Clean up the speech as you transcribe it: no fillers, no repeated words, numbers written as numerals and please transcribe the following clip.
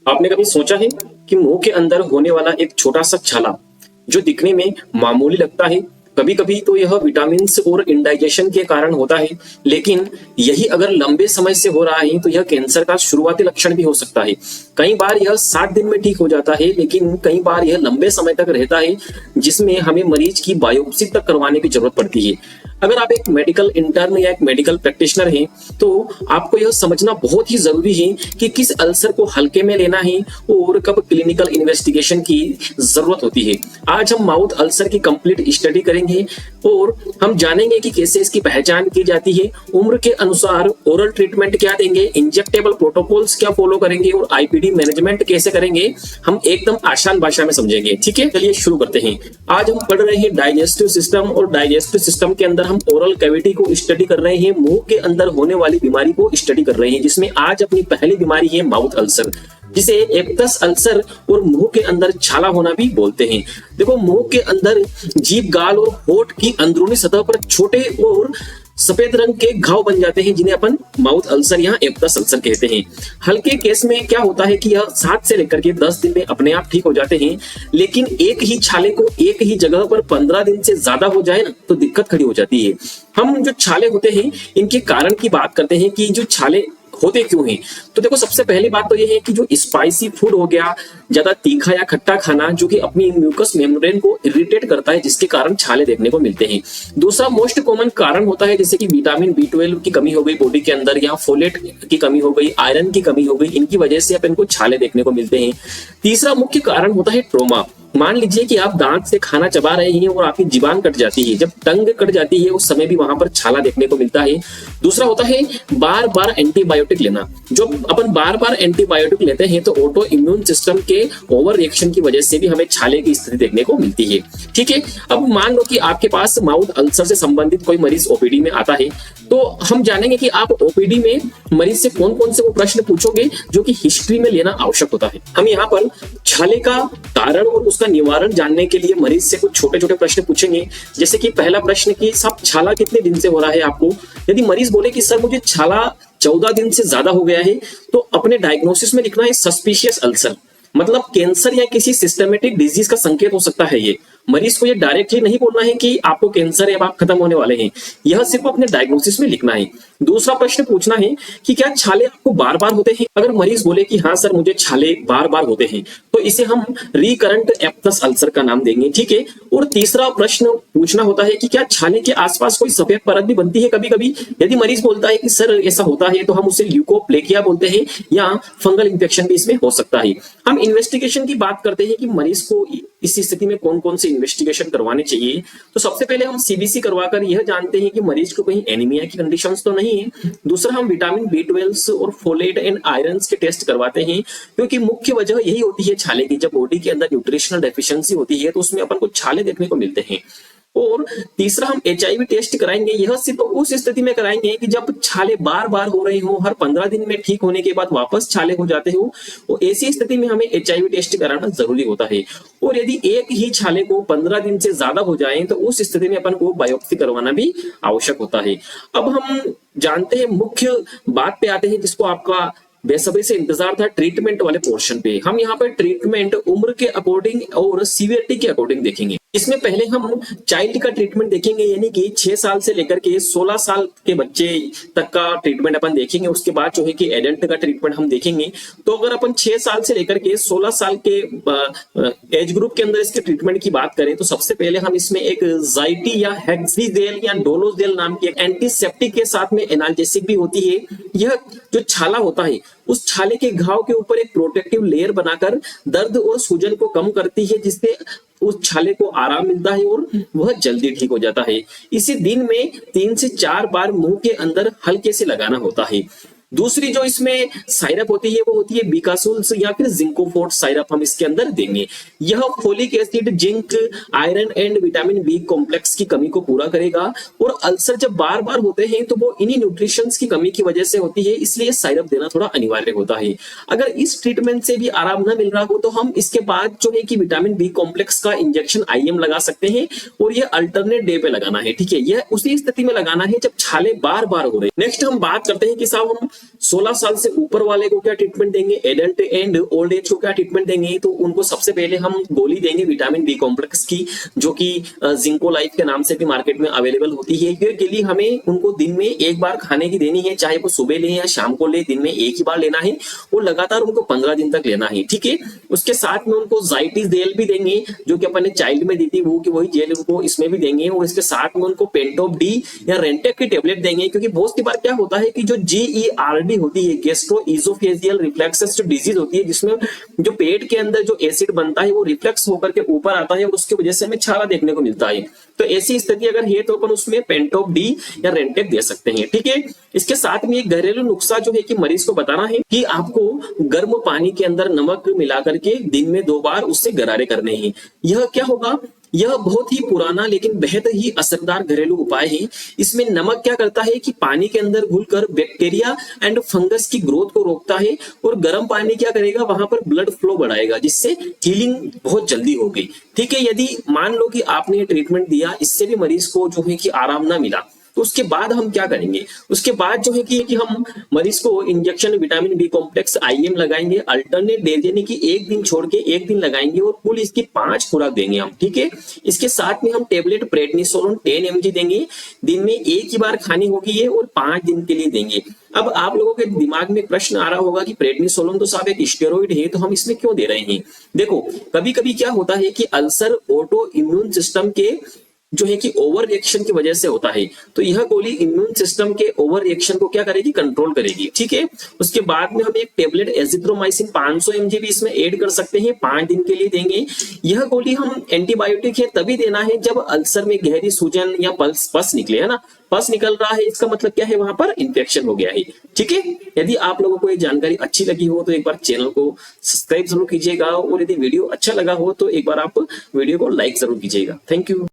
आपने कभी सोचा है कि मुंह के अंदर होने वाला एक छोटा सा छाला जो दिखने में मामूली लगता है, कभी कभी तो यह विटामिन और इंडाइजेशन के कारण होता है, लेकिन यही अगर लंबे समय से हो रहा है तो यह कैंसर का शुरुआती लक्षण भी हो सकता है। कई बार यह 7 दिन में ठीक हो जाता है, लेकिन कई बार यह लंबे समय तक रहता है, जिसमें हमें मरीज की बायोप्सी तक करवाने की जरूरत पड़ती है। अगर आप एक मेडिकल इंटर्न या एक मेडिकल प्रैक्टिशनर हैं, तो आपको यह समझना बहुत ही जरूरी है कि किस अल्सर को हल्के में लेना है और कब क्लिनिकल इन्वेस्टिगेशन की जरूरत होती है। आज हम माउथ अल्सर की कंप्लीट स्टडी करेंगे और हम जानेंगे कि कैसे इसकी पहचान की जाती है, उम्र के अनुसार ओरल ट्रीटमेंट क्या देंगे, इंजेक्टेबल प्रोटोकॉल्स क्या फॉलो करेंगे और आईपीडी मैनेजमेंट कैसे करेंगे, हम एकदम आसान भाषा में समझेंगे। ठीक है, चलिए शुरू करते हैं। आज हम पढ़ रहे हैं डाइजेस्टिव सिस्टम, और डाइजेस्टिव सिस्टम के अंदर हम ओरल कैविटी को स्टडी कर रहे हैं, मुंह के अंदर होने वाली बीमारी को स्टडी कर रहे हैं, जिसमें आज अपनी पहली बीमारी है माउथ अल्सर, जिसे एक्टस अल्सर और मुंह के अंदर छाला होना भी बोलते हैं। देखो, मुंह के अंदर जीभ, गाल और होठ की अंदरूनी सतह पर छोटे और सफेद रंग के घाव बन जाते हैं, जिन्हें अपन माउथ अल्सर या एक्टस अल्सर कहते हैं। हल्के केस में क्या होता है कि यह 7 से लेकर के 10 दिन में अपने आप ठीक हो जाते हैं, लेकिन एक ही छाले को एक ही जगह पर 15 दिन से ज्यादा हो जाए ना, तो दिक्कत खड़ी हो जाती है। हम जो छाले होते हैं इनके कारण की बात करते हैं कि जो छाले होते क्यों हैं। तो देखो, सबसे पहली बात तो ये है कि जो स्पाइसी फूड हो गया, ज्यादा तीखा या खट्टा खाना, जो कि अपनी म्यूकस मेम्ब्रेन को इरिटेट करता है, जिसके कारण छाले देखने को मिलते हैं। दूसरा मोस्ट कॉमन कारण होता है जैसे कि विटामिन B12 की कमी हो गई बॉडी के अंदर, या फोलेट की कमी हो गई, आयरन की कमी हो गई, इनकी वजह से अपन को छाले देखने को मिलते हैं। तीसरा मुख्य कारण होता है ट्रोमा। मान लीजिए कि आप दांत से खाना चबा रहे हैं और आपकी जीभान कट जाती है, जब टंग कट जाती है उस समय भी वहां पर छाला देखने को मिलता है। दूसरा होता है बार बार एंटीबायोटिक लेना। जो अपन बार बार एंटीबायोटिक लेते हैं तो ऑटो इम्यून सिस्टम के ओवर रिएक्शन की वजह से भी हमें छाले की स्थिति देखने को मिलती है। ठीक है, अब मान लो कि आपके पास माउथ अल्सर से संबंधित कोई मरीज ओपीडी में आता है, तो हम जानेंगे कि आप ओपीडी में मरीज से कौन कौन से वो प्रश्न पूछोगे जो कि हिस्ट्री में लेना आवश्यक होता है। हम यहाँ पर छाले का कारण और उसका निवारण जानने के लिए मरीज से कुछ छोटे छोटे प्रश्न पूछेंगे। जैसे कि पहला प्रश्न कि साहब, छाला कितने दिन से हो रहा है आपको। यदि मरीज बोले कि सर मुझे छाला 14 दिन से ज्यादा हो गया है, तो अपने डायग्नोसिस में लिखना है सस्पिशियस अल्सर, मतलब कैंसर या किसी सिस्टमेटिक डिजीज का संकेत हो सकता है। ये मरीज को ये डायरेक्टली नहीं बोलना है कि आपको कैंसर है, अब आप खत्म होने वाले हैं, यह सिर्फ अपने डायग्नोसिस में लिखना है। दूसरा प्रश्न पूछना है कि क्या छाले आपको बार बार होते हैं। अगर मरीज बोले कि हाँ सर मुझे छाले बार बार होते हैं, तो इसे हम रिकरेंट एक्टस अल्सर का नाम देंगे। ठीक है, और तीसरा प्रश्न पूछना होता है कि क्या छाले के आसपास कोई सफेद परत भी बनती है कभी कभी। यदि मरीज बोलता है कि सर ऐसा होता है, तो हम उसे ल्यूकोप्लेकिया बोलते हैं, या फंगल इंफेक्शन भी इसमें हो सकता है। हम इन्वेस्टिगेशन की बात करते हैं कि मरीज को इस स्थिति में कौन कौन से इन्वेस्टिगेशन करवाने चाहिए। तो सबसे पहले हम सीबीसी करवाकर यह जानते हैं कि मरीज को कहीं एनीमिया की कंडीशंस तो नहीं है। दूसरा, हम विटामिन B12 और फोलेट एंड आयरन के टेस्ट करवाते हैं, क्योंकि मुख्य वजह यही होती है छाले की। जब बॉडी के अंदर न्यूट्रिशनल डेफिशिएंसी होती है तो उसमें अपन को छाले देखने को मिलते हैं। और तीसरा, हम HIV टेस्ट कराएंगे। यह सिर्फ उस स्थिति में कराएंगे कि जब छाले बार बार हो रहे हो, हर 15 दिन में ठीक होने के बाद वापस छाले हो जाते हो, तो ऐसी स्थिति में हमें HIV टेस्ट कराना जरूरी होता है। और यदि एक ही छाले को 15 दिन से ज्यादा हो जाए, तो उस स्थिति में अपन को बायोप्सी करवाना भी आवश्यक होता है। अब हम जानते हैं, मुख्य बात पे आते हैं जिसको आपका बेसब्री से इंतजार था, ट्रीटमेंट वाले पोर्शन पे। हम यहाँ पर ट्रीटमेंट उम्र के अकॉर्डिंग और सीवियरिटी के अकॉर्डिंग देखेंगे। इसमें पहले हम चाइल्ड का ट्रीटमेंट देखेंगे, यानी कि 6 साल से लेकर के 16 साल के बच्चे तक का ट्रीटमेंट अपन देखेंगे। उसके बाद जो है कि एडल्ट का ट्रीटमेंट हम देखेंगे। तो अगर अपन 6 साल से लेकर के 16 साल के एज ग्रुप के अंदर इसके ट्रीटमेंट की बात करें, तो सबसे पहले हम इसमें एक जाइटी या हेक्सिडेल या डोलोजेल नाम की एक एंटीसेप्टिक के साथ में एनाल्जेसिक भी होती है। यह जो छाला होता है, उस छाले के घाव के ऊपर एक प्रोटेक्टिव लेयर बनाकर दर्द और सूजन को कम करती है, जिससे उस छाले को आराम मिलता है और वह जल्दी ठीक हो जाता है। इसे दिन में 3 से 4 बार मुंह के अंदर हल्के से लगाना होता है। दूसरी जो इसमें साइरप होती है वो होती है बिकासुल्स या फिर जिंकोफोर्ट साइरप हम इसके अंदर देंगे। यह folic acid, zinc, iron and vitamin B complex की कमी को पूरा करेगा। और अल्सर जब बार बार होते हैं तो वो इन्हीं न्यूट्रिशंस की कमी की वजह से होती है, इसलिए साइरप देना थोड़ा अनिवार्य होता है। अगर इस ट्रीटमेंट से भी आराम न मिल रहा हो तो हम इसके बाद जो है कि विटामिन बी कॉम्प्लेक्स का इंजेक्शन IM लगा सकते हैं, और ये अल्टरनेट डे पे लगाना है। ठीक है, यह उसी स्थिति में लगाना है जब छाले बार बार हो रहे हैं। नेक्स्ट हम बात करते हैं कि साहब हम 16 साल से ऊपर वाले को क्या ट्रीटमेंट देंगे, एडल्ट एंड ओल्ड एज को क्या ट्रीटमेंट देंगे, तो उनको सबसे पहले हम गोली देंगे विटामिन बी कॉम्प्लेक्स की, जो कि जिंको लाइफ के नाम से भी मार्केट में अवेलेबल होती है। ये गोली हमें उनको दिन में एक बार खाने की देनी है, चाहे वो सुबह ले या शाम को ले, दिन में एक ही बार लेना है और लगातार उनको 15 दिन तक लेना है, ठीक है। उसके साथ में उनको जाइटिस जेल भी देंगे, जो कि अपन ने चाइल्ड में दी थी, वो कि वही जेल उनको इसमें भी देंगे। और इसके साथ में उनको पेंटोप डी या रेंटेक की टेबलेट देंगे, क्योंकि बहुत सी बार क्या होता है कि जो GERD होती है, गैस्ट्रो इजोफेजियल रिफ्लेक्सेस डिजीज होती है, जिसमें जो पेट के अंदर जो एसिड बनता है वो रिफ्लेक्स होकर के ऊपर आता है और उसकी वजह से हमें छाला देखने को मिलता है। तो ऐसी स्थिति अगर है तो अपन उसमें पेंटोप डी या रेंटेक दे सकते हैं, ठीक है। इसके साथ में एक घरेलू नुस्खा जो है कि मरीज को बताना है कि आपको गर्म पानी के अंदर नमक मिला करके दिन में 2 बार उससे गरारे करने हैं। यह क्या होगा, यह बहुत ही पुराना लेकिन बेहद ही असरदार घरेलू उपाय है। इसमें नमक क्या करता है कि पानी के अंदर घुलकर बैक्टीरिया एंड फंगस की ग्रोथ को रोकता है और गर्म पानी क्या करेगा, वहां पर ब्लड फ्लो बढ़ाएगा, जिससे हीलिंग बहुत जल्दी होगी, ठीक है। यदि मान लो कि आपने ये ट्रीटमेंट दिया, इससे भी मरीज को जो है कि आराम ना मिला, तो उसके बाद हम क्या करेंगे, उसके बाद जो है कि हम मरीज को injection vitamin B complex IM लगाएंगे, अल्टरनेट डे यानी कि एक दिन छोड़ के एक दिन लगाएंगे और कुल इसकी 5 खुराक देंगे हम, ठीक है। इसके साथ में हम टेबलेट प्रेडनिसोलोन 10 mg देंगे, दिन में एक ही बार खानी होगी ये और 5 दिन के लिए देंगे। अब आप लोगों के दिमाग में प्रश्न आ रहा होगा कि प्रेडनिसोलोन तो साहब एक स्टेरॉइड है, तो हम इसमें क्यों दे रहे हैं। देखो, कभी कभी क्या होता है कि अल्सर ऑटो इम्यून सिस्टम के जो है कि ओवर रिएक्शन की वजह से होता है, तो यह गोली इम्यून सिस्टम के ओवर रिएक्शन को क्या करेगी, कंट्रोल करेगी, ठीक है। उसके बाद में हम एक टेबलेट एजिथ्रोमाइसिन 500 mg भी इसमें ऐड कर सकते हैं, 5 दिन के लिए देंगे। यह गोली हम एंटीबायोटिक है तभी देना है जब अल्सर में गहरी सूजन या पस निकले, है ना। पस निकल रहा है, इसका मतलब क्या है, वहां पर इंफेक्शन हो गया है, ठीक है। यदि आप लोगों को ये जानकारी अच्छी लगी हो तो एक बार चैनल को सब्सक्राइब जरूर कीजिएगा और यदि वीडियो अच्छा लगा हो तो एक बार आप वीडियो को लाइक जरूर कीजिएगा। Thank you.